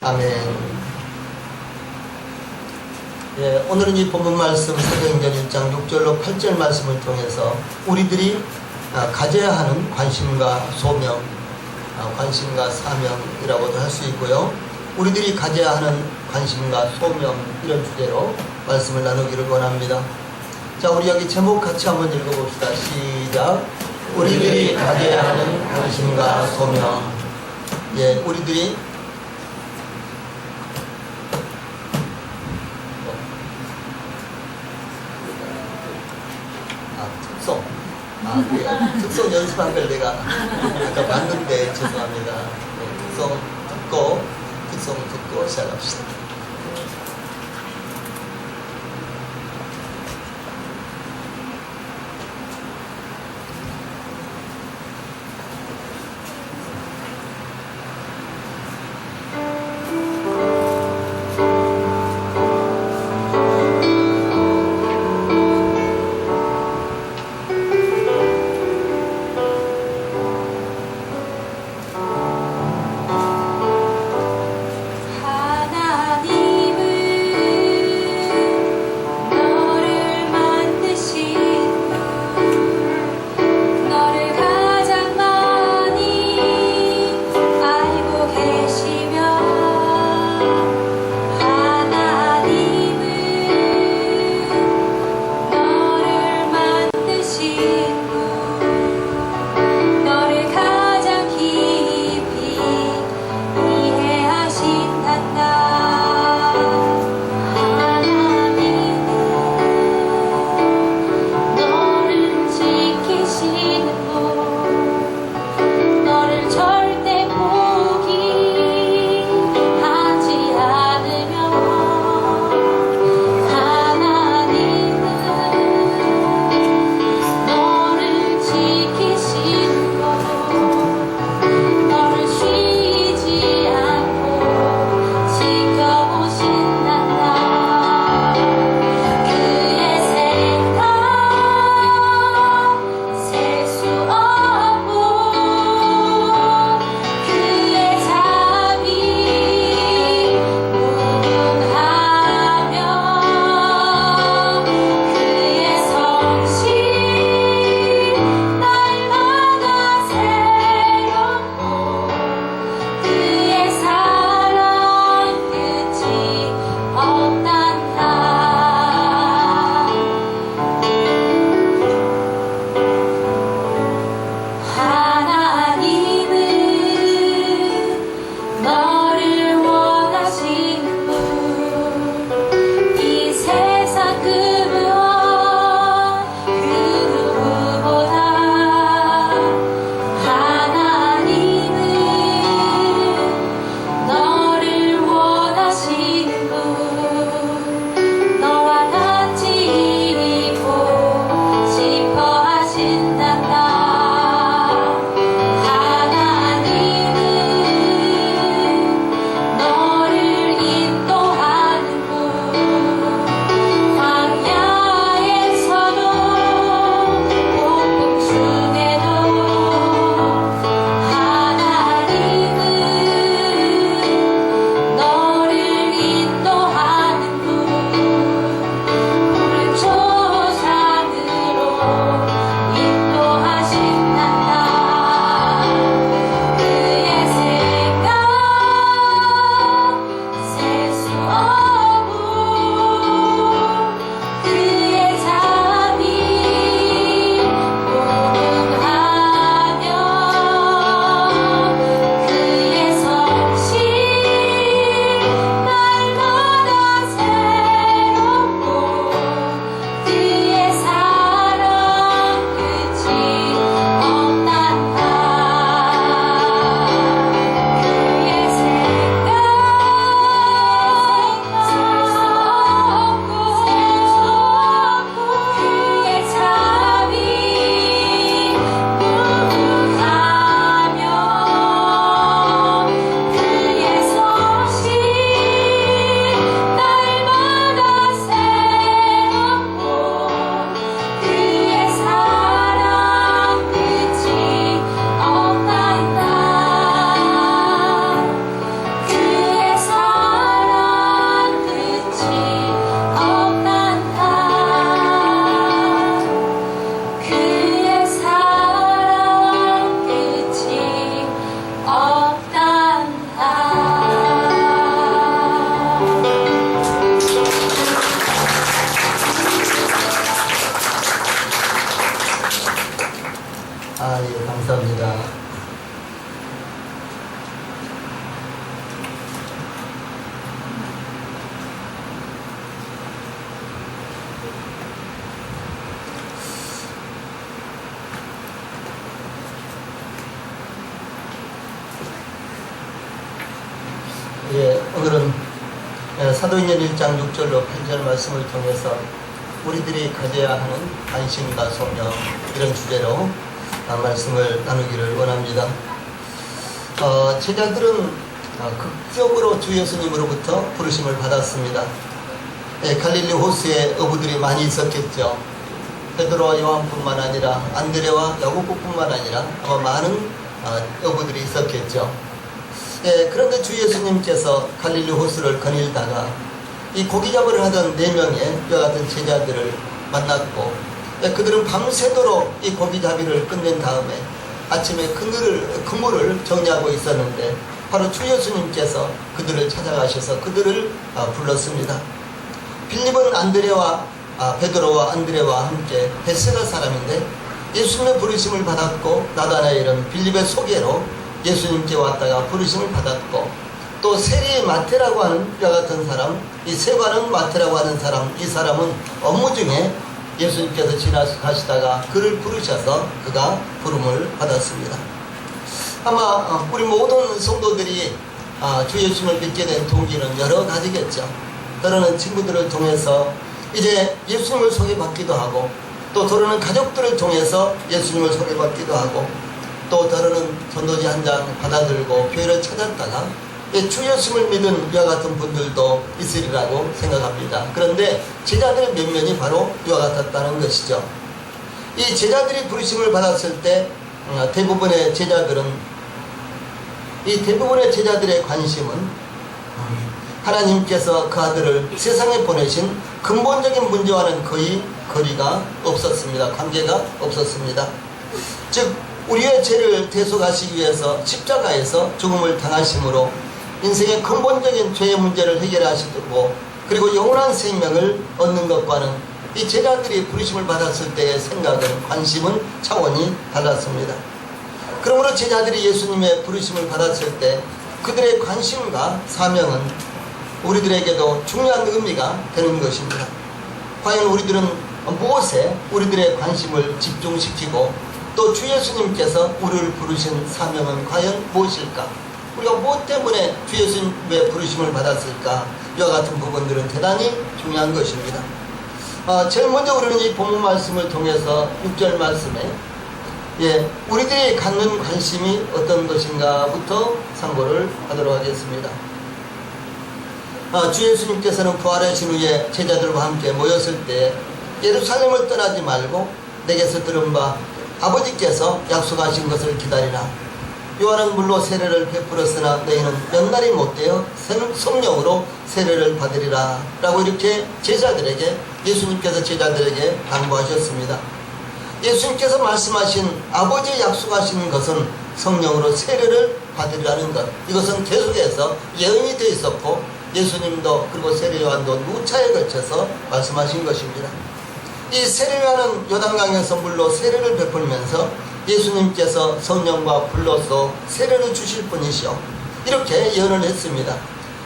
아멘. 예, 오늘은 이 본문 말씀 사도행전 1장 6절로 8절 말씀을 통해서 우리들이 가져야 하는 관심과 소명, 관심과 사명이라고도 할 수 있고요. 우리들이 가져야 하는 관심과 소명, 이런 주제로 말씀을 나누기를 원합니다. 자, 우리 여기 제목 같이 한번 읽어봅시다. 시작. 우리들이 가져야 하는 관심과 소명. 예, 우리들이 특송 연습한 걸 내가 아까 봤는데 죄송합니다. 특송 듣고 시작합시다. 하나님 오늘은 사도행전 1장 6절로 8절 말씀을 통해서 우리들이 가져야 하는 관심과 소명, 이런 주제로 말씀을 나누기를 원합니다. 제자들은 극적으로 주 예수님으로부터 부르심을 받았습니다. 갈릴리 호수에 어부들이 많이 있었겠죠. 베드로와 요한뿐만 아니라 안드레와 야고보뿐만 아니라 아마 많은 어부들이 있었겠죠. 그런데 주 예수님께서 갈릴리 호수를 거닐다가 이 고기잡이를 하던 4명의 이와 같은 제자들을 만났고, 그들은 밤새도록 이 고기잡이를 끝낸 다음에 아침에 그물을 정리하고 있었는데 바로 주 예수님께서 그들을 찾아가셔서 그들을 불렀습니다. 빌립은 베드로와 안드레와 함께 벳세다 사람인데 예수님의 부르심을 받았고, 나다나엘은 빌립의 소개로 예수님께 왔다가 부르심을 받았고, 또 세리 마태라고 하는 이와 같은 사람, 이 세관은 마태라고 하는 사람, 이 사람은 업무 중에 예수님께서 지나가시다가 그를 부르셔서 그가 부름을 받았습니다. 아마 우리 모든 성도들이 주 예수님을 믿게 된 동기는 여러 가지겠죠. 때로는 친구들을 통해서 이제 예수님을 소개받기도 하고, 또 때로는 가족들을 통해서 예수님을 소개받기도 하고, 또 때로는 전도지 한 장 받아들고 교회를 찾았다가 주 예수님을 믿은 이와 같은 분들도 있으리라고 생각합니다. 그런데 제자들의 면면이 바로 이와 같았다는 것이죠. 이 제자들이 부르심을 받았을 때 대부분의 제자들의 관심은 하나님께서 그 아들을 세상에 보내신 근본적인 문제와는 거의 거리가 없었습니다. 관계가 없었습니다. 즉 우리의 죄를 대속하시기 위해서 십자가에서 죽음을 당하심으로 인생의 근본적인 죄의 문제를 해결하시고, 그리고 영원한 생명을 얻는 것과는 이 제자들이 부르심을 받았을 때의 생각은, 관심은 차원이 달랐습니다. 그러므로 제자들이 예수님의 부르심을 받았을 때 그들의 관심과 사명은 우리들에게도 중요한 의미가 되는 것입니다. 과연 우리들은 무엇에 우리들의 관심을 집중시키고, 또 주 예수님께서 우리를 부르신 사명은 과연 무엇일까? 우리가 무엇 때문에 주 예수님의 부르심을 받았을까? 이와 같은 부분들은 대단히 중요한 것입니다. 제일 먼저 우리는 이 본문 말씀을 통해서 6절 말씀에 우리들이 갖는 관심이 어떤 것인가부터 상고를 하도록 하겠습니다. 주 예수님께서는 부활하신 후에 제자들과 함께 모였을 때 예루살렘을 떠나지 말고 내게서 들은 바 아버지께서 약속하신 것을 기다리라. 요한은 물로 세례를 베풀었으나 너희는 몇 날이 못되어 성령으로 세례를 받으리라 라고 이렇게 예수님께서 제자들에게 당부하셨습니다. 예수님께서 말씀하신 아버지의 약속하시는 것은 성령으로 세례를 받으리라는 것, 이것은 계속해서 예언이 되어 있었고 예수님도 그리고 세례 요한도 누차에 걸쳐서 말씀하신 것입니다. 이 세례 요한은 요단강에서 물로 세례를 베풀면서 예수님께서 성령과 불로서 세례를 주실 분이시오, 이렇게 예언을 했습니다.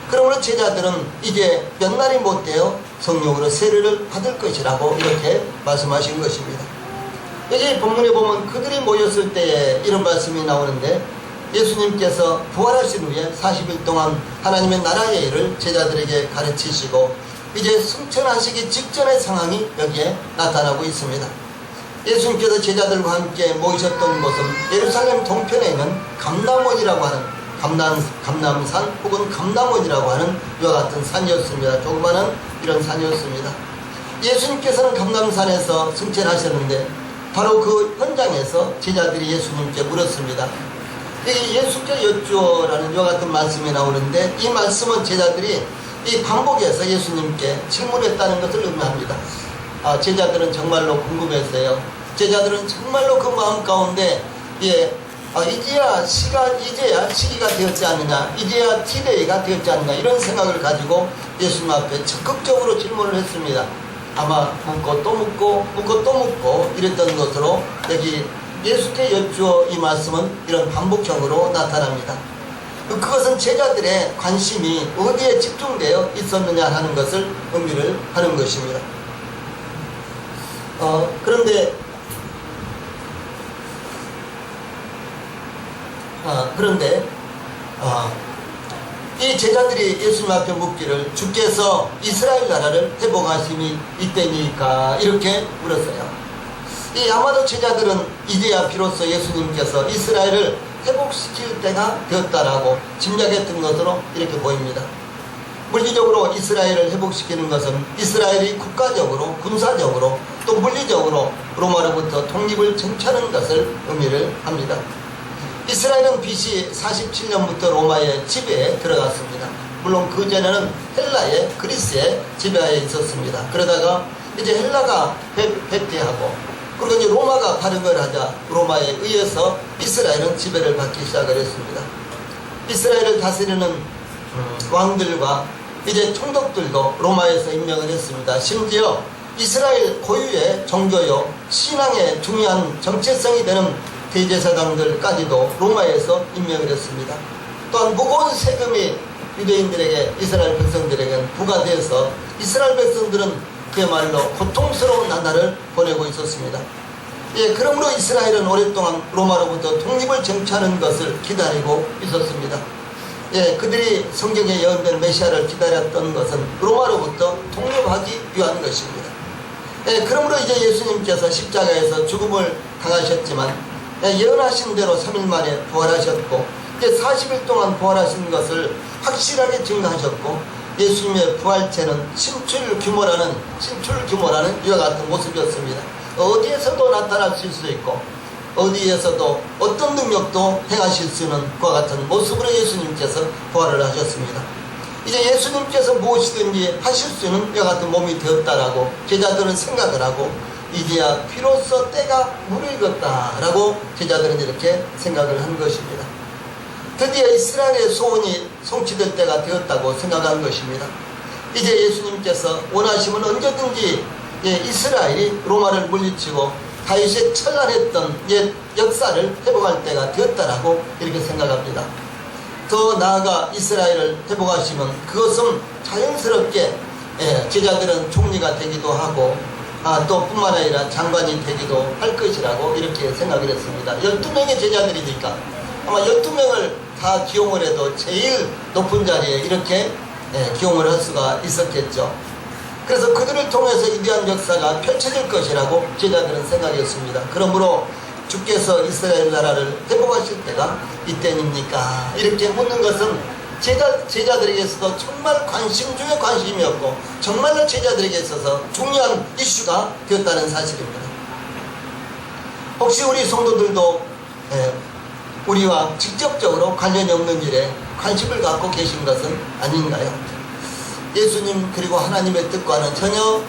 그러므로 제자들은 이제 몇 날이 못되어 성령으로 세례를 받을 것이라고 이렇게 말씀하신 것입니다. 여기 본문에 보면 그들이 모였을 때에 이런 말씀이 나오는데, 예수님께서 부활하신 후에 40일 동안 하나님의 나라의 일을 제자들에게 가르치시고 이제 승천하시기 직전의 상황이 여기에 나타나고 있습니다. 예수님께서 제자들과 함께 모이셨던 곳은 예루살렘 동편에 있는 감람원이라고 하는 감람산 혹은 감람원이라고 하는 이와 같은 산이었습니다. 조그마한 이런 산이었습니다. 예수님께서는 감람산에서 승천하셨는데 바로 그 현장에서 제자들이 예수님께 물었습니다. 여기 예수께 여쭈어라는 이와 같은 말씀이 나오는데, 이 말씀은 제자들이 이 반복해서 예수님께 질문했다는 것을 의미합니다. 제자들은 정말로 궁금했어요. 제자들은 정말로 그 마음 가운데 이제야 시기가 되었지 않느냐, 이제야 디데이가 되었지 않느냐, 이런 생각을 가지고 예수님 앞에 적극적으로 질문을 했습니다. 아마 묻고 또 묻고 이랬던 것으로 여기 예수께 여쭈어 이 말씀은 이런 반복형으로 나타납니다. 그것은 제자들의 관심이 어디에 집중되어 있었느냐 하는 것을 의미를 하는 것입니다. 그런데 이 이 제자들이 예수님 앞에 묻기를 주께서 이스라엘 나라를 회복하심이 이때니까 이렇게 물었어요. 이 아마도 제자들은 이제야 비로소 예수님께서 이스라엘을 회복시킬 때가 되었다라고 짐작했던 것으로 이렇게 보입니다. 물리적으로 이스라엘을 회복시키는 것은 이스라엘이 국가적으로, 군사적으로, 또 물리적으로 로마로부터 독립을 쟁취하는 것을 의미를 합니다. 이스라엘은 BC 47년부터 로마의 지배에 들어갔습니다. 물론 그 전에는 헬라의, 그리스의 지배하에 있었습니다. 그러다가 이제 헬라가 패퇴하고, 그리고 이제 로마가 발흥을 하자 로마에 의해서 이스라엘은 지배를 받기 시작을 했습니다. 이스라엘을 다스리는 왕들과 이제 총독들도 로마에서 임명을 했습니다. 심지어 이스라엘 고유의 종교요, 신앙의 중요한 정체성이 되는 대제사장들까지도 로마에서 임명을 했습니다. 또한 무거운 세금이 유대인들에게, 이스라엘 백성들에게는 부과돼서 이스라엘 백성들은 그야말로 고통스러운 나날을 보내고 있었습니다. 예, 그러므로 이스라엘은 오랫동안 로마로부터 독립을 쟁취하는 것을 기다리고 있었습니다. 예, 그들이 성경에 예언된 메시아를 기다렸던 것은 로마로부터 독립하기 위한 것입니다. 예, 그러므로 이제 예수님께서 십자가에서 죽음을 당하셨지만 예언하신 대로 3일 만에 부활하셨고, 이제 40일 동안 부활하신 것을 확실하게 증거하셨고, 예수님의 부활체는 신출 규모라는 이와 같은 모습이었습니다. 어디에서도 나타나실 수 있고 어디에서도 어떤 능력도 행하실 수 있는 그와 같은 모습으로 예수님께서 부활을 하셨습니다. 이제 예수님께서 무엇이든지 하실 수 있는 이와 같은 몸이 되었다라고 제자들은 생각을 하고, 이제야 비로소 때가 무르익었다라고 제자들은 이렇게 생각을 한 것입니다. 드디어 이스라엘의 소원이 성취될 때가 되었다고 생각한 것입니다. 이제 예수님께서 원하시면 언제든지 이스라엘이 로마를 물리치고 다윗의 찬란했던 옛 역사를 회복할 때가 되었다라고 이렇게 생각합니다. 더 나아가 이스라엘을 회복하시면 그것은 자연스럽게 제자들은 총리가 되기도 하고 또 뿐만 아니라 장관이 되기도 할 것이라고 이렇게 생각을 했습니다. 12명의 제자들이니까 아마 12명을 다 기용을 해도 제일 높은 자리에 이렇게 기용을 할 수가 있었겠죠. 그래서 그들을 통해서 위대한 역사가 펼쳐질 것이라고 제자들은 생각했습니다. 그러므로 주께서 이스라엘 나라를 회복하실 때가 이때입니까? 이렇게 묻는 것은 제자들에게서도 정말 관심 중에 관심이었고 정말로 제자들에게 있어서 중요한 이슈가 되었다는 사실입니다. 혹시 우리 성도들도 우리와 직접적으로 관련이 없는 일에 관심을 갖고 계신 것은 아닌가요? 예수님 그리고 하나님의 뜻과는 전혀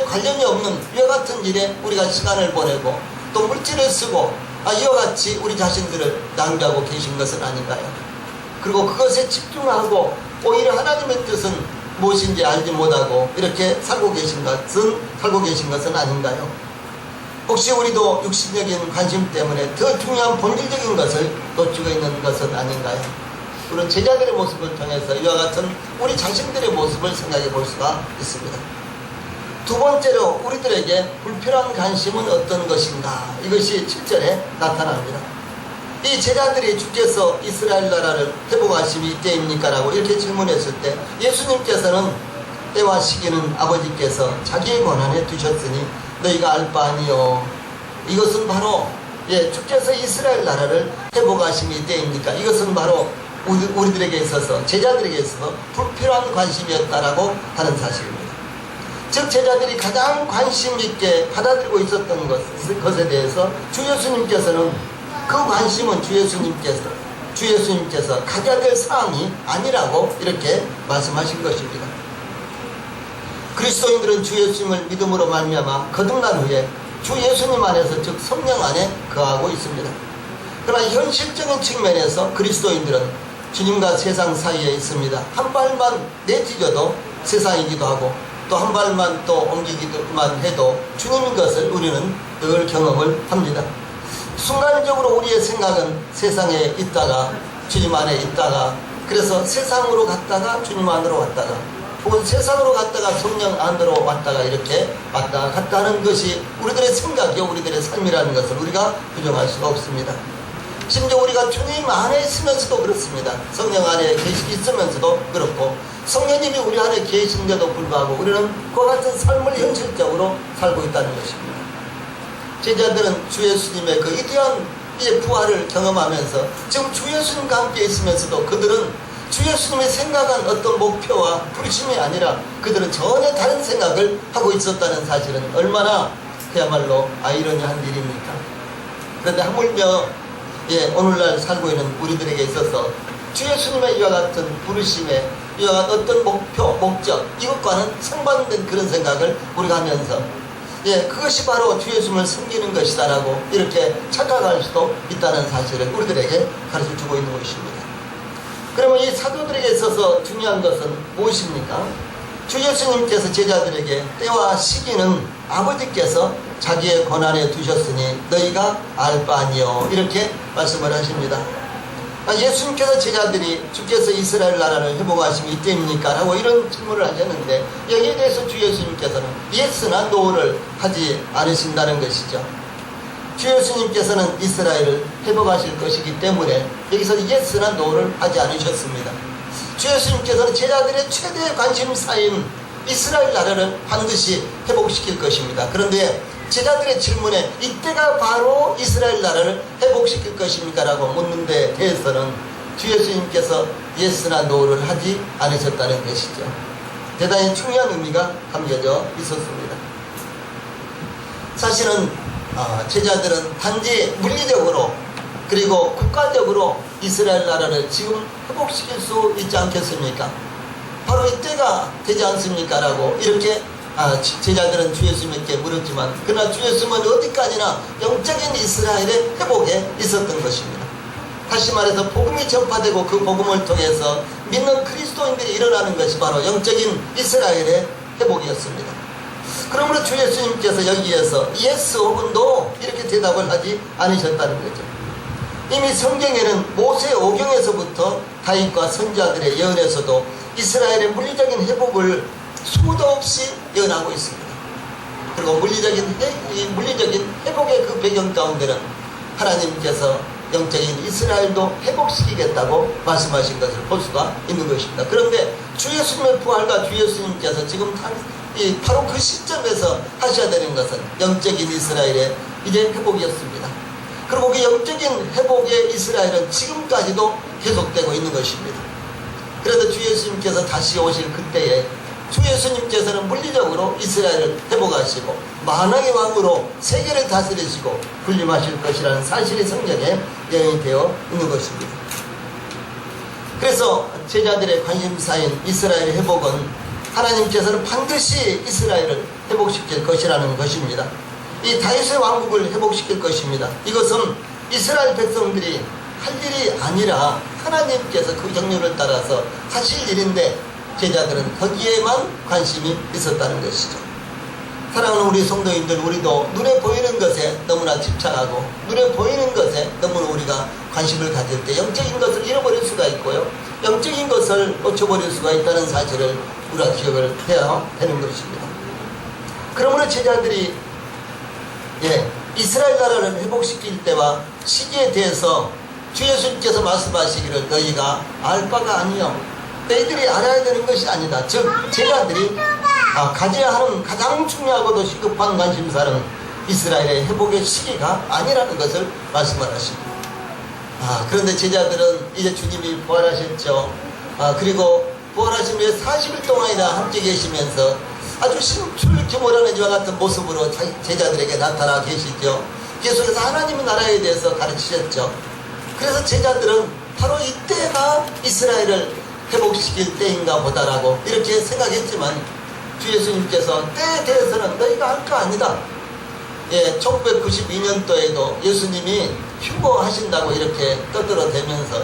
관련이 없는 이와 같은 일에 우리가 시간을 보내고 또 물질을 쓰고 이와 같이 우리 자신들을 낭비하고 계신 것은 아닌가요? 그리고 그것에 집중하고 오히려 하나님의 뜻은 무엇인지 알지 못하고 이렇게 살고 계신 것은 아닌가요? 혹시 우리도 육신적인 관심 때문에 더 중요한 본질적인 것을 놓치고 있는 것은 아닌가요? 그런 제자들의 모습을 통해서 이와 같은 우리 자신들의 모습을 생각해 볼 수가 있습니다. 두 번째로 우리들에게 불필요한 관심은 어떤 것인가? 이것이 7절에 나타납니다. 이 제자들이 주께서 이스라엘 나라를 회복하심이 이때입니까? 라고 이렇게 질문했을 때 예수님께서는 때와 시기는 아버지께서 자기의 권한에 두셨으니 너희가 알 바 아니요. 이것은 바로 주께서 이스라엘 나라를 회복하심이 이때입니까? 이것은 바로 우리들에게 있어서 제자들에게 있어서 불필요한 관심이었다라고 하는 사실입니다. 즉 제자들이 가장 관심 있게 받아들이고 있었던 것에 대해서 주 예수님께서는 그 관심은 주 예수님께서 가져야 될 사항이 아니라고 이렇게 말씀하신 것입니다. 그리스도인들은 주 예수님을 믿음으로 말미암아 거듭난 후에 주 예수님 안에서 즉 성령 안에 거하고 있습니다. 그러나 현실적인 측면에서 그리스도인들은 주님과 세상 사이에 있습니다. 한 발만 내디뎌도 세상이기도 하고 또 한 발만 또 옮기기만 해도 주님인 것을 우리는 늘 경험을 합니다. 순간적으로 우리의 생각은 세상에 있다가 주님 안에 있다가 그래서 세상으로 갔다가 주님 안으로 왔다가 혹은 세상으로 갔다가 성령 안으로 왔다가 이렇게 왔다 갔다 하는 것이 우리들의 생각이요 우리들의 삶이라는 것을 우리가 부정할 수가 없습니다. 심지어 우리가 주님 안에 있으면서도 그렇습니다. 성령 안에 있으면서도 그렇고, 성령님이 우리 안에 계신데도 불구하고 우리는 그와 같은 삶을 현실적으로 살고 있다는 것입니다. 제자들은 주 예수님의 그 위대한 부활을 경험하면서 지금 주 예수님과 함께 있으면서도 그들은 주 예수님이 생각한 어떤 목표와 부르심이 아니라 그들은 전혀 다른 생각을 하고 있었다는 사실은 얼마나 그야말로 아이러니한 일입니까? 그런데 하물며 오늘날 살고 있는 우리들에게 있어서 주 예수님의 이와 같은 부르심에 이와 같은 어떤 목표, 목적, 이것과는 상반된 그런 생각을 우리가 하면서 그것이 바로 주 예수님을 섬기는 것이다라고 이렇게 착각할 수도 있다는 사실을 우리들에게 가르쳐주고 있는 것입니다. 그러면 이 사도들에게 있어서 중요한 것은 무엇입니까? 주 예수님께서 제자들에게 때와 시기는 아버지께서 자기의 권한에 두셨으니 너희가 알 바 아니요, 이렇게 말씀을 하십니다. 예수님께서 제자들이 주께서 이스라엘 나라를 회복하심이 이때입니까? 라고 이런 질문을 하셨는데, 여기에 대해서 주 예수님께서는 예스나 노를 하지 않으신다는 것이죠. 주 예수님께서는 이스라엘을 회복하실 것이기 때문에 여기서 예스나 노를 하지 않으셨습니다. 주 예수님께서는 제자들의 최대의 관심사인 이스라엘 나라를 반드시 회복시킬 것입니다. 그런데 제자들의 질문에 이때가 바로 이스라엘 나라를 회복시킬 것입니까? 라고 묻는 데 대해서는 주 예수님께서 예스나 노를 하지 않으셨다는 것이죠. 대단히 중요한 의미가 담겨져 있었습니다. 사실은 제자들은 단지 물리적으로 그리고 국가적으로 이스라엘 나라를 지금 회복시킬 수 있지 않겠습니까? 바로 이때가 되지 않습니까? 라고 이렇게 제자들은 주 예수님께 물었지만, 그러나 주 예수님은 어디까지나 영적인 이스라엘의 회복에 있었던 것입니다. 다시 말해서 복음이 전파되고 그 복음을 통해서 믿는 그리스도인들이 일어나는 것이 바로 영적인 이스라엘의 회복이었습니다. 그러므로 주 예수님께서 여기에서 예스 혹은 노 이렇게 대답을 하지 않으셨다는 거죠. 이미 성경에는 모세 오경에서부터 다윗과 선지자들의 예언에서도 이스라엘의 물리적인 회복을 수도 없이 예언하고 있습니다. 그리고 물리적인 회복의 그 배경 가운데는 하나님께서 영적인 이스라엘도 회복시키겠다고 말씀하신 것을 볼 수가 있는 것입니다. 그런데 주 예수님의 부활과 주 예수님께서 지금 바로 그 시점에서 하셔야 되는 것은 영적인 이스라엘의 이제 회복이었습니다. 그리고 그 영적인 회복의 이스라엘은 지금까지도 계속되고 있는 것입니다. 그래서 주 예수님께서 다시 오실 그때에 주 예수님께서는 물리적으로 이스라엘을 회복하시고 만왕의 왕으로 세계를 다스리시고 군림하실 것이라는 사실이 성경에 예언이 되어 있는 것입니다. 그래서 제자들의 관심사인 이스라엘의 회복은 하나님께서는 반드시 이스라엘을 회복시킬 것이라는 것입니다. 이 다윗의 왕국을 회복시킬 것입니다. 이것은 이스라엘 백성들이 할 일이 아니라 하나님께서 그 경륜을 따라서 하실 일인데 제자들은 거기에만 관심이 있었다는 것이죠. 사랑하는 우리 성도님들, 우리도 눈에 보이는 것에 너무나 집착하고 눈에 보이는 것에 너무나 우리가 관심을 가질 때 영적인 것을 잃어버릴 수가 있고요, 영적인 것을 놓쳐버릴 수가 있다는 사실을 우리가 기억을 해야 되는 것입니다. 그러므로 제자들이 이스라엘 나라를 회복시킬 때와 시기에 대해서 주 예수님께서 말씀하시기를 너희가 알 바가 아니요, 너희들이 알아야 되는 것이 아니다. 즉 제자들이 가져야 하는 가장 중요하고도 시급한 관심사는 이스라엘의 회복의 시기가 아니라는 것을 말씀을 하십니다. 그런데 제자들은 이제 주님이 부활하셨죠. 그리고 부활하신 후에 40일 동안이나 함께 계시면서 아주 신출귀몰하는 이와 같은 모습으로 제자들에게 나타나 계시죠. 계속해서 하나님의 나라에 대해서 가르치셨죠. 그래서 제자들은 바로 이때가 이스라엘을 회복시킬 때인가 보다라고 이렇게 생각했지만 주 예수님께서 때에 대해서는 너희가 할 거 아니다. 1992년도에도 예수님이 휴거하신다고 이렇게 떠들어대면서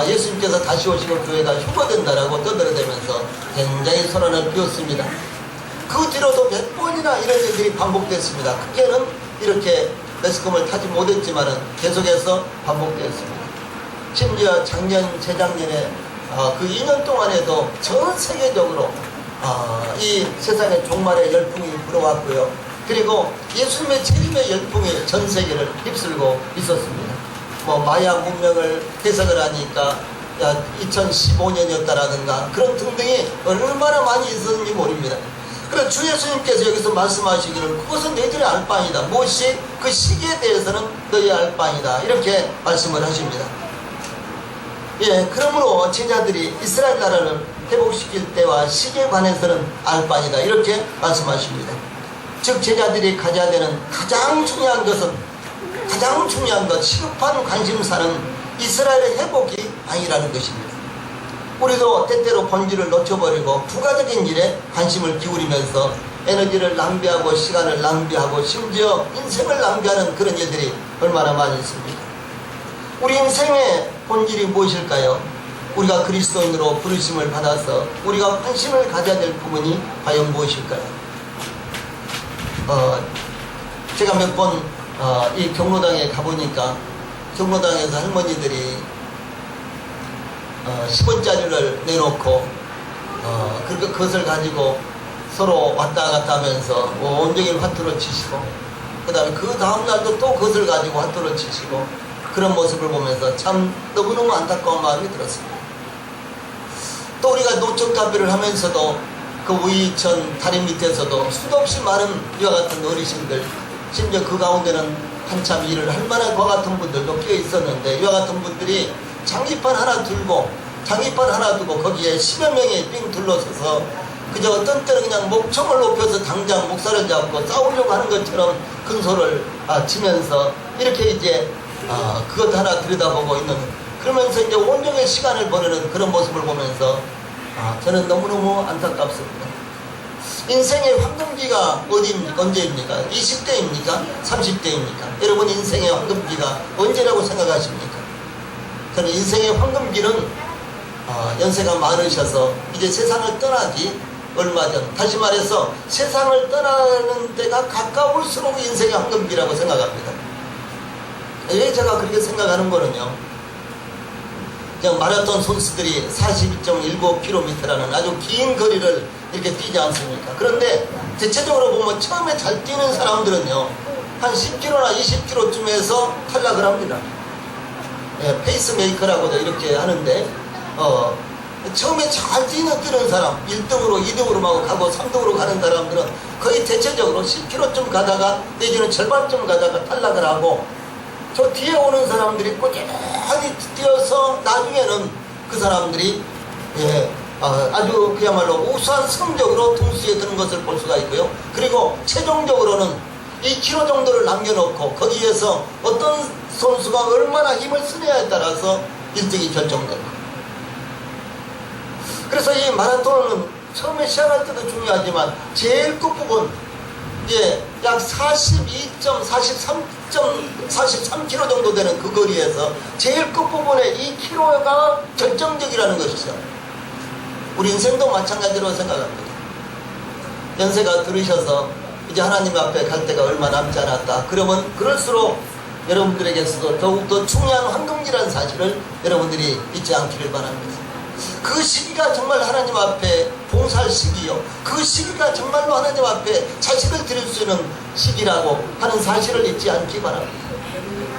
예수님께서 다시 오시고 교회가 휴거된다라고 떠들어대면서 굉장히 선언을 피웠습니다. 그 뒤로도 몇 번이나 이런 일들이 반복됐습니다. 크게는 이렇게 매스컴을 타지 못했지만은 계속해서 반복되었습니다. 심지어 작년, 재작년에 그 2년 동안에도 전 세계적으로 이 세상의 종말의 열풍이 불어왔고요. 그리고 예수님의 재림의 열풍이 전 세계를 휩쓸고 있었습니다. 뭐 마야 문명을 해석을 하니까 2015년이었다라든가 그런 등등이 얼마나 많이 있었는지 모릅니다. 그래서 주 예수님께서 여기서 말씀하시기를 그것은 너희들이 알 바이다. 무엇이 그 시기에 대해서는 너희 알 바이다. 이렇게 말씀을 하십니다. 예, 그러므로 제자들이 이스라엘 나라를 회복시킬 때와 시기에 관해서는 알 바이다. 이렇게 말씀하십니다. 즉 제자들이 가져야 되는 가장 중요한 것은 시급한 관심사는 이스라엘의 회복이 아니라는 것입니다. 우리도 때때로 본질을 놓쳐버리고 부가적인 일에 관심을 기울이면서 에너지를 낭비하고 시간을 낭비하고 심지어 인생을 낭비하는 그런 일들이 얼마나 많이 있습니까? 우리 인생의 본질이 무엇일까요? 우리가 그리스도인으로 부르심을 받아서 우리가 관심을 가져야 될 부분이 과연 무엇일까요? 제가 몇 번 이 경로당에 가보니까 경로당에서 할머니들이 10원짜리를 내놓고 그것을 가지고 서로 왔다 갔다 하면서 온종일 화투를 치시고 그 다음에 그 다음날도 또 그것을 가지고 화투를 치시고 그런 모습을 보면서 참 너무너무 안타까운 마음이 들었습니다. 또 우리가 노천 카페를 하면서도 그 우이천 다리 밑에서도 수도 없이 많은 이와 같은 어르신들, 심지어 그 가운데는 한참 일을 할 만한 과 같은 분들도 끼어 있었는데 이와 같은 분들이 장기판 하나 두고 거기에 10여 명이 삥 둘러서서 그저 어떤 때는 그냥 목청을 높여서 당장 목살을 잡고 싸우려고 하는 것처럼 큰 소리를 치면서 이렇게 이제 그것 하나 들여다보고 있는, 그러면서 이제 온종일 시간을 보내는 그런 모습을 보면서 저는 너무너무 안타깝습니다. 인생의 황금기가 언제입니까? 20대입니까? 30대입니까? 여러분 인생의 황금기가 언제라고 생각하십니까? 저는 인생의 황금기는 연세가 많으셔서 이제 세상을 떠나기 얼마 전, 다시 말해서 세상을 떠나는 때가 가까울수록 인생의 황금기라고 생각합니다. 왜 제가 그렇게 생각하는 거는요, 그냥 마라톤 선수들이 42.19km라는 아주 긴 거리를 이렇게 뛰지 않습니까? 그런데 대체적으로 보면 처음에 잘 뛰는 사람들은요 한 10km나 20km쯤에서 탈락을 합니다. 예, 페이스메이커라고도 이렇게 하는데 처음에 잘 뛰는 사람 1등으로 2등으로 가고 3등으로 가는 사람들은 거의 대체적으로 10km쯤 가다가 내지는 절반쯤 가다가 탈락을 하고, 저 뒤에 오는 사람들이 꾸준히 뛰어서 나중에는 그 사람들이 아주 그야말로 우수한 성적으로 등수에 드는 것을 볼 수가 있고요. 그리고 최종적으로는 2km 정도를 남겨놓고 거기에서 어떤 선수가 얼마나 힘을 쓰느냐에 따라서 1등이 결정됩니다. 그래서 이 마라톤은 처음에 시작할 때도 중요하지만 제일 끝부분 약 43km 정도 되는 그 거리에서 제일 끝부분에 2km가 결정적이라는 것이죠. 우리 인생도 마찬가지로 생각합니다. 연세가 들으셔서 이제 하나님 앞에 갈 때가 얼마 남지 않았다. 그러면 그럴수록 여러분들에게서도 더욱더 중요한 황금기라는 사실을 여러분들이 잊지 않기를 바랍니다. 그 시기가 정말 하나님 앞에 봉사할 시기요, 그 시기가 정말로 하나님 앞에 자식을 드릴 수 있는 시기라고 하는 사실을 잊지 않기 바랍니다.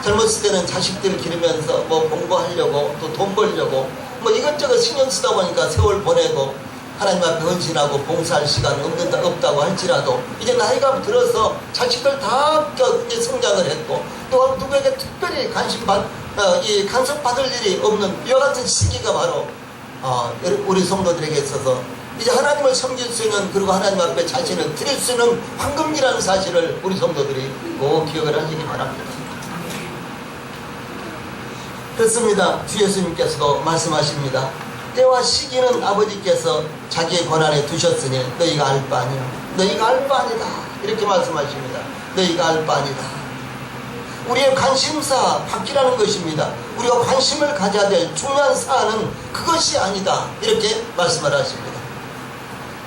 젊었을 때는 자식들 기르면서 뭐 공부하려고 또 돈 벌려고 뭐 이것저것 신경 쓰다 보니까 세월 보내고 하나님 앞에 헌신하고 봉사할 시간 없다고 할지라도 이제 나이가 들어서 자식들 다 이제 성장을 했고 또 누구에게 특별히 간섭받을 일이 없는 이와 같은 시기가 바로 우리 성도들에게 있어서 이제 하나님을 섬길 수 있는, 그리고 하나님 앞에 자신을 드릴 수 있는 황금기라는 사실을 우리 성도들이 꼭 기억을 하시기 바랍니다. 그렇습니다. 주 예수님께서도 말씀하십니다. 때와 시기는 아버지께서 자기의 권한에 두셨으니 너희가 알 바 아니야. 너희가 알 바 아니다. 이렇게 말씀하십니다. 너희가 알 바 아니다. 우리의 관심사 바뀌라는 것입니다. 우리가 관심을 가져야 될 중요한 사안은 그것이 아니다. 이렇게 말씀을 하십니다.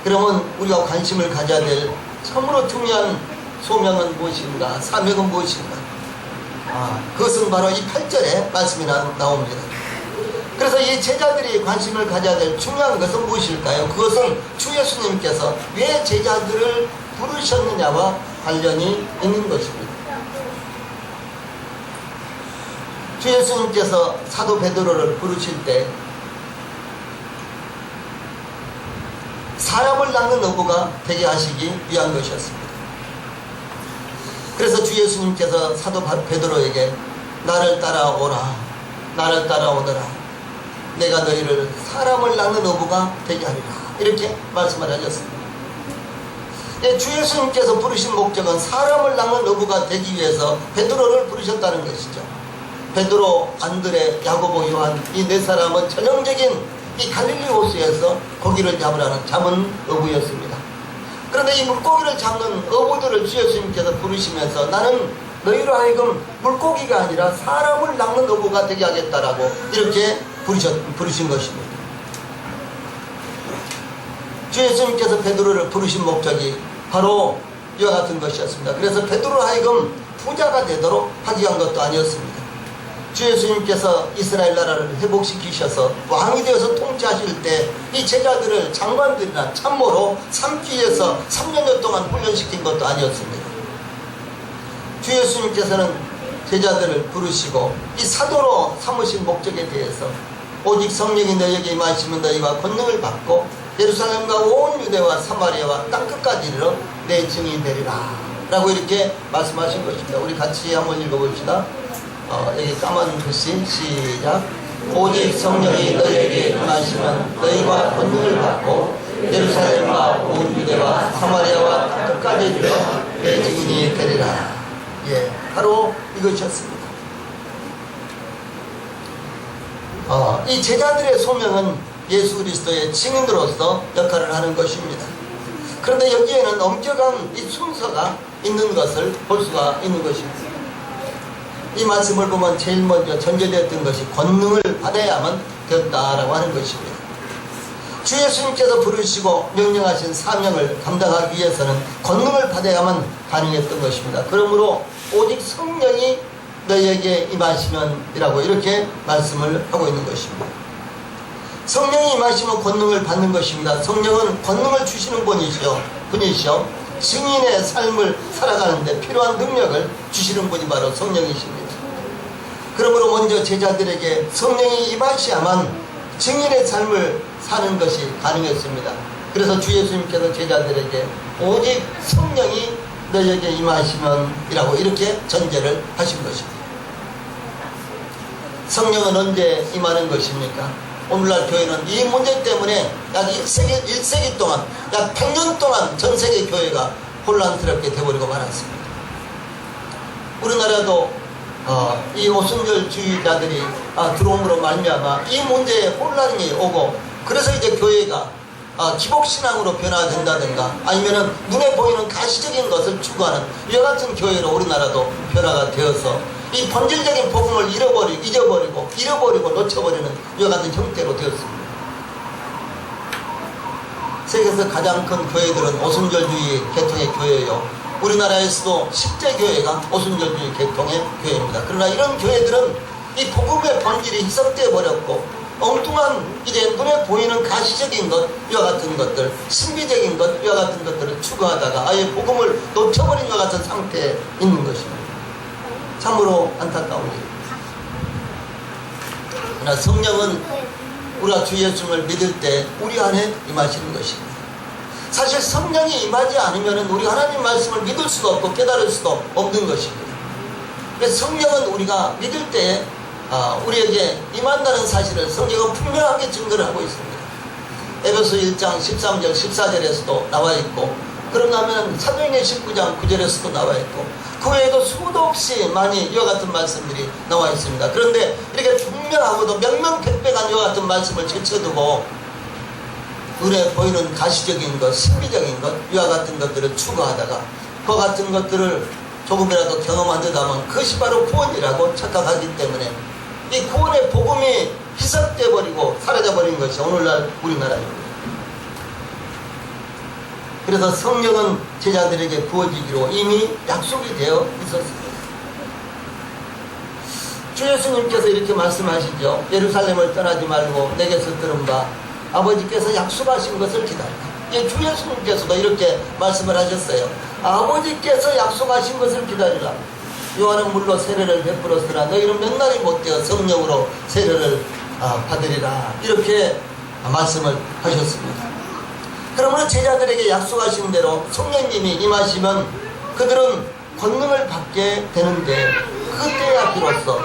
그러면 우리가 관심을 가져야 될 참으로 중요한 소명은 무엇인가? 사명은 무엇인가? 그것은 바로 이 8절에 말씀이 나옵니다. 그래서 이 제자들이 관심을 가져야 될 중요한 것은 무엇일까요? 그것은 주 예수님께서 왜 제자들을 부르셨느냐와 관련이 있는 것입니다. 주 예수님께서 사도 베드로를 부르실 때 사람을 낚는 어부가 되게 하시기 위한 것이었습니다. 그래서 주 예수님께서 사도 베드로에게 나를 따라오라, 나를 따라오너라, 내가 너희를 사람을 낚는 어부가 되게 하리라, 이렇게 말씀을 하셨습니다. 주 예수님께서 부르신 목적은 사람을 낚는 어부가 되기 위해서 베드로를 부르셨다는 것이죠. 베드로, 안드레, 야고보, 요한, 이 네 사람은 전형적인 이 갈릴리 호수에서 고기를 잡은 어부였습니다. 그런데 이 물고기를 잡는 어부들을 주 예수님께서 부르시면서 나는 너희로 하여금 물고기가 아니라 사람을 낚는 어부가 되게 하겠다라고 이렇게 부르신 것입니다. 주 예수님께서 베드로를 부르신 목적이 바로 이와 같은 것이었습니다. 그래서 베드로로 하여금 부자가 되도록 하기 위한 것도 아니었습니다. 주 예수님께서 이스라엘 나라를 회복시키셔서 왕이 되어서 통치하실 때 이 제자들을 장관들이나 참모로 삼기 위해서 3년여 동안 훈련시킨 것도 아니었습니다. 주 예수님께서는 제자들을 부르시고 이 사도로 삼으신 목적에 대해서 오직 성령이 너희에게 임하시면 너희가 권능을 받고 예루살렘과 온 유대와 사마리아와 땅끝까지 이르러 내 증인이 되리라 라고 이렇게 말씀하신 것입니다. 우리 같이 한번 읽어봅시다. 여기 까만 글씨 시작. 오직 성령이 너희에게 임하시면 너희가 권능을 받고 예루살렘과 온 유대와 사마리아와 땅끝까지 이르러 내 증인이 되리라. 바로 이것이었습니다. 이 제자들의 소명은 예수 그리스도의 증인으로서 역할을 하는 것입니다. 그런데 여기에는 엄격한 이 순서가 있는 것을 볼 수가 있는 것입니다. 이 말씀을 보면 제일 먼저 전제되었던 것이 권능을 받아야만 되었다라고 하는 것입니다. 주 예수님께서 부르시고 명령하신 사명을 감당하기 위해서는 권능을 받아야만 가능했던 것입니다. 그러므로 오직 성령이 너희에게 임하시면이라고 이렇게 말씀을 하고 있는 것입니다. 성령이 임하시면 권능을 받는 것입니다. 성령은 권능을 주시는 분이시오. 증인의 삶을 살아가는데 필요한 능력을 주시는 분이 바로 성령이십니다. 그러므로 먼저 제자들에게 성령이 임하셔야만 증인의 삶을 사는 것이 가능했습니다. 그래서 주 예수님께서 제자들에게 오직 성령이 너희에게 임하시면이라고 이렇게 전제를 하신 것입니다. 성령은 언제 임하는 것입니까? 오늘날 교회는 이 문제 때문에 약 1세기 동안, 약 100년 동안 전 세계 교회가 혼란스럽게 되어버리고 말았습니다. 우리나라도 이 오순절주의자들이 들어옴으로 말미암아 이 문제에 혼란이 오고, 그래서 이제 교회가 기복신앙으로 변화된다든가 아니면은 눈에 보이는 가시적인 것을 추구하는 이와 같은 교회로 우리나라도 변화가 되어서 이 본질적인 복음을 잊어버리고 놓쳐버리는 이와 같은 형태로 되었습니다. 세계에서 가장 큰 교회들은 오순절주의 계통의 교회예요. 우리나라에서도 10대 교회가 오순절주의 계통의 교회입니다. 그러나 이런 교회들은 이 복음의 본질이 희석되어 버렸고 엉뚱한 이제 눈에 보이는 가시적인 것, 이와 같은 것들, 신비적인 것, 이와 같은 것들을 추구하다가 아예 복음을 놓쳐버린 것 같은 상태에 있는 것입니다. 참으로 안타까운 일입니다. 그러나 성령은 우리가 주 예수님을 믿을 때 우리 안에 임하시는 것입니다. 사실 성령이 임하지 않으면 우리 하나님 말씀을 믿을 수도 없고 깨달을 수도 없는 것입니다. 그래서 성령은 우리가 믿을 때에 우리에게 임한다는 사실을 성경은 분명하게 증거를 하고 있습니다. 에베소 1장 13절 14절에서도 나와 있고, 그런가 하면 사도행전 19장 9절에서도 나와 있고, 그 외에도 수도 없이 많이 이와 같은 말씀들이 나와 있습니다. 그런데 이렇게 분명하고도 명명백백한 이와 같은 말씀을 제쳐두고 눈에 보이는 가시적인 것, 신비적인 것, 이와 같은 것들을 추구하다가 그 같은 것들을 조금이라도 경험한 듯 하면 그것이 바로 구원이라고 착각하기 때문에 이 구원의 복음이 희석되어 버리고 사라져 버린 것이 오늘날 우리나라입니다. 그래서 성령은 제자들에게 부어지기로 이미 약속이 되어 있었습니다. 주 예수님께서 이렇게 말씀하시죠. 예루살렘을 떠나지 말고 내게서 들은 바 아버지께서 약속하신 것을 기다리라. 주 예수님께서도 이렇게 말씀을 하셨어요. 아버지께서 약속하신 것을 기다리라. 요한은 물로 세례를 베풀었으나 너희는 몇 날이 못되어 성령으로 세례를 받으리라. 이렇게 말씀을 하셨습니다. 그러므로 제자들에게 약속하신 대로 성령님이 임하시면 그들은 권능을 받게 되는데, 그때야 비로소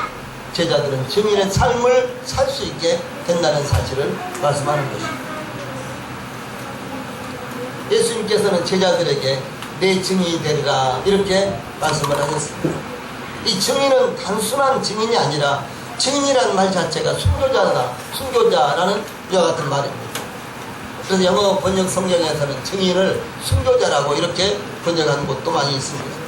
제자들은 증인의 삶을 살 수 있게 된다는 사실을 말씀하는 것입니다. 예수님께서는 제자들에게 내 증인이 되리라 이렇게 말씀을 하셨습니다. 이 증인은 단순한 증인이 아니라, 증인이라는 말 자체가 순교자라는 이와 같은 말입니다. 그래서 영어 번역 성경에서는 증인을 순교자라고 이렇게 번역하는 곳도 많이 있습니다.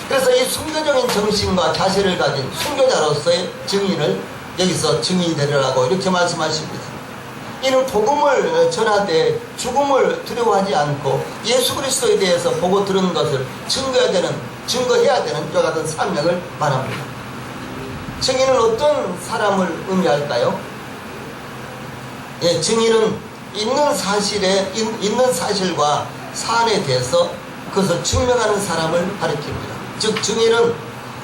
그래서 이 순교적인 정신과 자세를 가진 순교자로서의 증인을 여기서 증인이 되리라고 이렇게 말씀하십니다. 이는 복음을 전하되 죽음을 두려워하지 않고 예수 그리스도에 대해서 보고 들은 것을 증거해야 되는 이와 같은 사명을 말합니다. 증인은 어떤 사람을 의미할까요? 증인은 있는 사실과 사안에 대해서 그것을 증명하는 사람을 가리킵니다. 즉 증인은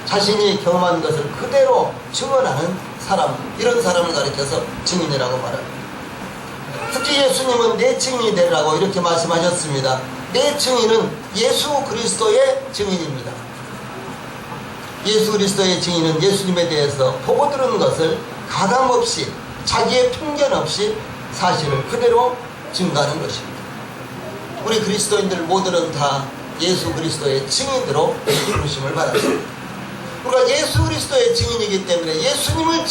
자신이 경험한 것을 그대로 증언하는 사람, 이런 사람을 가리켜서 증인이라고 말합니다. 특히 예수님은 내 증인이 되라고 이렇게 말씀하셨습니다. 내 증인은 예수 그리스도의 증인입니다. 예수 그리스도의 증인은 예수님에 대해서 보고 들은 것을 가감없이, 자기의 편견 없이 사실을 그대로 증거하는 것입니다. 우리 그리스도인들 모두는 다 예수 그리스도의 증인으로 부르심을 받았습니다. 우리가 예수 그리스도의 증인이기 때문에 예수님을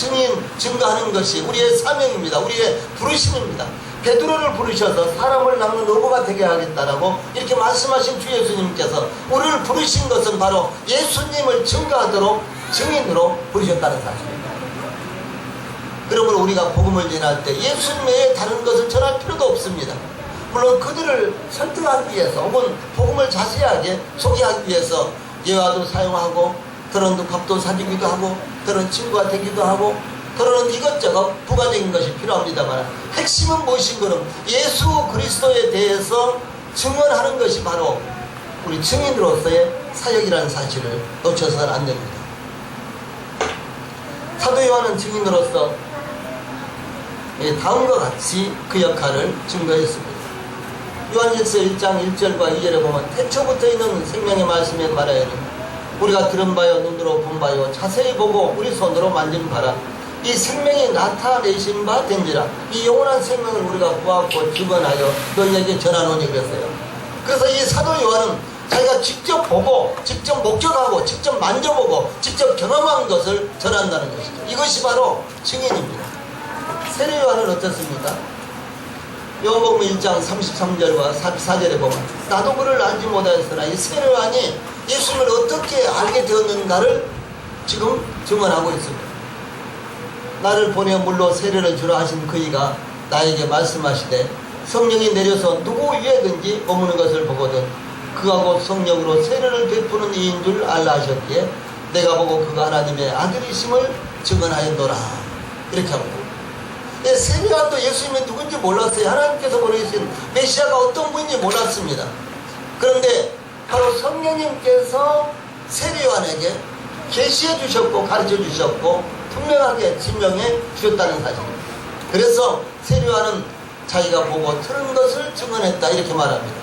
증거하는 것이 우리의 사명입니다. 우리의 부르심입니다. 베드로를 부르셔서 사람을 낚는 어부가 되게 하겠다라고 이렇게 말씀하신 주 예수님께서 우리를 부르신 것은 바로 예수님을 증거하도록 증인으로 부르셨다는 사실입니다. 그러므로 우리가 복음을 전할 때 예수님 외에 다른 것을 전할 필요도 없습니다. 물론 그들을 설득하기 위해서 혹은 복음을 자세하게 소개하기 위해서 예화도 사용하고 때로는 밥도 사주기도 하고 때로는 친구가 되기도 하고 때로는 이것저것 부가적인 것이 필요합니다만, 핵심은 무엇인 거는 예수 그리스도에 대해서 증언하는 것이 바로 우리 증인으로서의 사역이라는 사실을 놓쳐서는 안 됩니다. 사도 요한은 증인으로서 다음과 같이 그 역할을 증거했습니다. 요한일서 1장 1절과 2절에 보면 태초부터 있는 생명의 말씀에 말하여는 우리가 들은 바요 눈으로 본 바요 자세히 보고 우리 손으로 만진 바라 이 생명이 나타내신 바 된지라. 이 영원한 생명을 우리가 보았고 증언하여 너희에게 전하노니 그랬어요. 그래서 이 사도 요한은 자기가 직접 보고 직접 목격하고 직접 만져보고 직접 경험한 것을 전한다는 것이죠. 이것이 바로 증인입니다. 세례 요한은 어떻습니까? 요한복음 1장 33절과 44절에 보면 나도 그를 알지 못하였으나 이 세례 요한이 예수님을 어떻게 알게 되었는가를 지금 증언하고 있습니다. 나를 보내 물로 세례를 주라 하신 그이가 나에게 말씀하시되 성령이 내려서 누구 위에든지 머무는 것을 보거든 그가 곧 성령으로 세례를 베푸는 이인 줄 알라 하셨기에 내가 보고 그가 하나님의 아들이심을 증언하였노라. 이렇게 합니다. 세례 요한도 예수님이 누군지 몰랐어요. 하나님께서 보내신 메시아가 어떤 분인지 몰랐습니다. 그런데 바로 성령님께서 세례 요한에게 계시해 주셨고 가르쳐 주셨고 분명하게 증명해 주셨다는 사실입니다. 그래서 세례 요한은 자기가 보고 들은 것을 증언했다 이렇게 말합니다.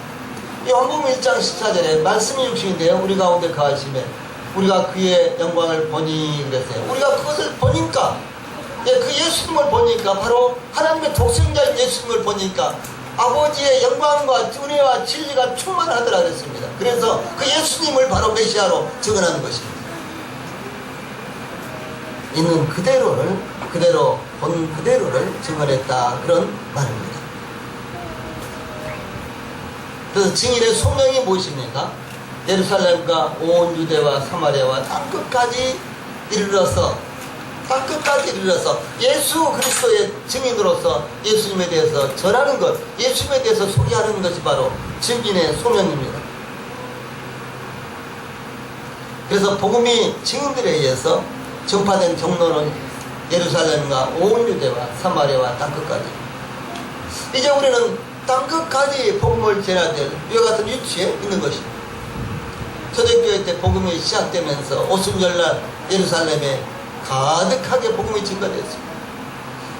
요한복음 1장 14절에 말씀이 육신인데요 우리 가운데 거하심에 우리가 그의 영광을 보니 그랬어요. 우리가 그것을 보니까 그 예수님을 보니까 바로 하나님의 독생자인 예수님을 보니까 아버지의 영광과 은혜와 진리가 충만하더라 그랬습니다. 그래서 그 예수님을 바로 메시아로 증언하는 것입니다. 있는 그대로를 본 그대로를 증언했다 그런 말입니다. 그래서 증인의 소명이 무엇입니까? 예루살렘과 온 유대와 사마리아와 땅끝까지 이르러서 예수 그리스도의 증인으로서 예수님에 대해서 전하는 것, 예수님에 대해서 소개하는 것이 바로 증인의 소명입니다. 그래서 복음이 증인들에 의해서 전파된 경로는 예루살렘과 온 유대와 사마리아와 땅끝까지. 이제 우리는 땅끝까지 복음을 전해야 될 이와 같은 위치에 있는 것입니다. 초대교회 때 복음이 시작되면서 오순절날 예루살렘에 가득하게 복음이 증가됐습니다.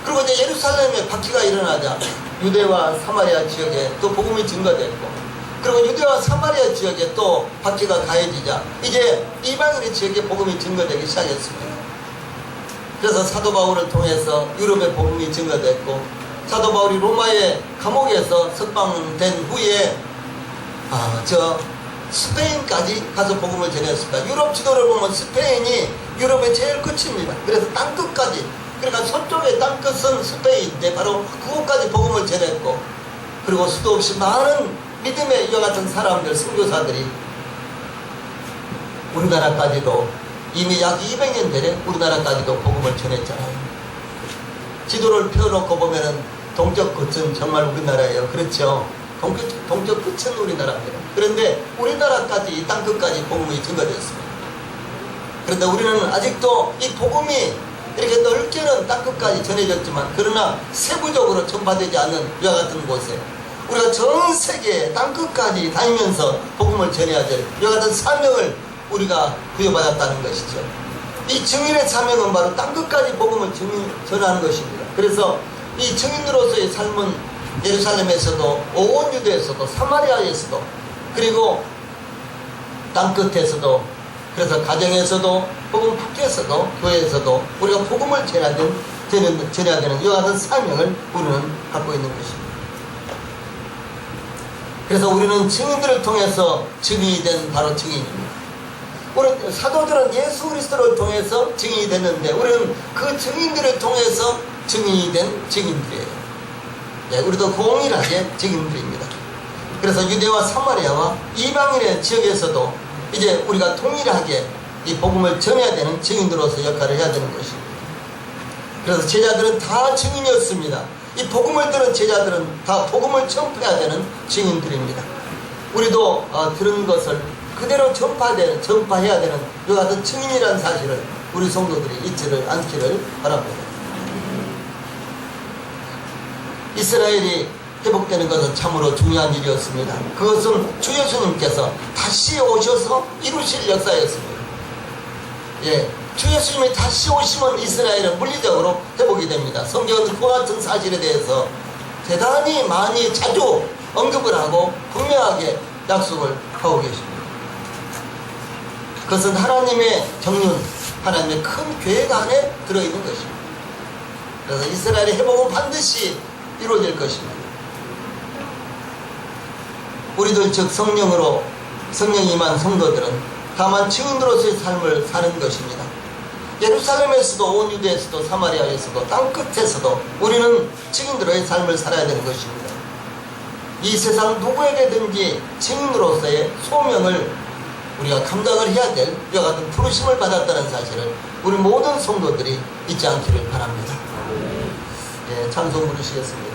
그리고 이제 예루살렘에 박해가 일어나자 유대와 사마리아 지역에 또 복음이 증가됐고, 그리고 유대와 사마리아 지역에 또 박해가 가해지자 이제 이방인의 지역에 복음이 증가되기 시작했습니다. 그래서 사도 바울을 통해서 유럽에 복음이 증가됐고, 사도 바울이 로마의 감옥에서 석방된 후에 스페인까지 가서 복음을 전했습니다. 유럽 지도를 보면 스페인이 유럽의 제일 끝입니다. 그래서 땅끝까지, 그러니까 서쪽의 땅끝은 스페인인데 바로 그곳까지 복음을 전했고, 그리고 수도 없이 많은 믿음의 이와 같은 사람들, 선교사들이 우리나라까지도 이미 약 200년 전에 우리나라까지도 복음을 전했잖아요. 지도를 펴놓고 보면은 동쪽 끝은 정말 우리나라예요. 그렇죠? 동쪽 끝은 우리나라입니다. 그런데 우리나라까지, 이 땅끝까지 복음이 증가되었습니다. 그런데 우리는 아직도 이 복음이 이렇게 넓게는 땅끝까지 전해졌지만, 그러나 세부적으로 전파되지 않는 이와 같은 곳에 우리가 전 세계 땅끝까지 다니면서 복음을 전해야 될 이와 같은 사명을 우리가 부여받았다는 것이죠. 이 증인의 사명은 바로 땅끝까지 복음을 전하는 것입니다. 그래서 이 증인으로서의 삶은 예루살렘에서도, 온 유대에서도, 사마리아에서도, 그리고 땅끝에서도, 그래서 가정에서도, 복음 밖에서도, 교회에서도 우리가 복음을 전해야 되는 이와 같은 사명을 우리는 갖고 있는 것입니다. 그래서 우리는 증인들을 통해서 증인이 된 바로 증인입니다. 우리 사도들은 예수 그리스도를 통해서 증인이 됐는데, 우리는 그 증인들을 통해서 증인이 된 증인들이에요. 네, 우리도 동일하게 증인들입니다. 그래서 유대와 사마리아와 이방인의 지역에서도 이제 우리가 동일하게 이 복음을 전해야 되는 증인들로서 역할을 해야 되는 것입니다. 그래서 제자들은 다 증인이었습니다. 이 복음을 들은 제자들은 다 복음을 전파해야 되는 증인들입니다. 우리도 들은 것을 그대로 전파해야 되는 이 같은 증인이라는 사실을 우리 성도들이 잊지를 않기를 바랍니다. 이스라엘이 회복되는 것은 참으로 중요한 일이었습니다. 그것은 주 예수님께서 다시 오셔서 이루실 역사였습니다. 예, 주 예수님이 다시 오시면 이스라엘은 물리적으로 회복이 됩니다. 성경은 그와 같은 사실에 대해서 대단히 많이 자주 언급을 하고 분명하게 약속을 하고 계십니다. 그것은 하나님의 정륜, 하나님의 큰 계획 안에 들어있는 것입니다. 그래서 이스라엘의 회복은 반드시 이루어질 것입니다. 우리들 즉 성령이 임한 성도들은 다만 증인으로서의 삶을 사는 것입니다. 예루살렘에서도, 온 유대에서도, 사마리아에서도, 땅끝에서도 우리는 증인으로의 삶을 살아야 되는 것입니다. 이 세상 누구에게든지 증인으로서의 소명을 우리가 감당을 해야 될 이와 같은 부르심을 받았다는 사실을 우리 모든 성도들이 잊지 않기를 바랍니다. 예, 찬송 부르시겠습니다.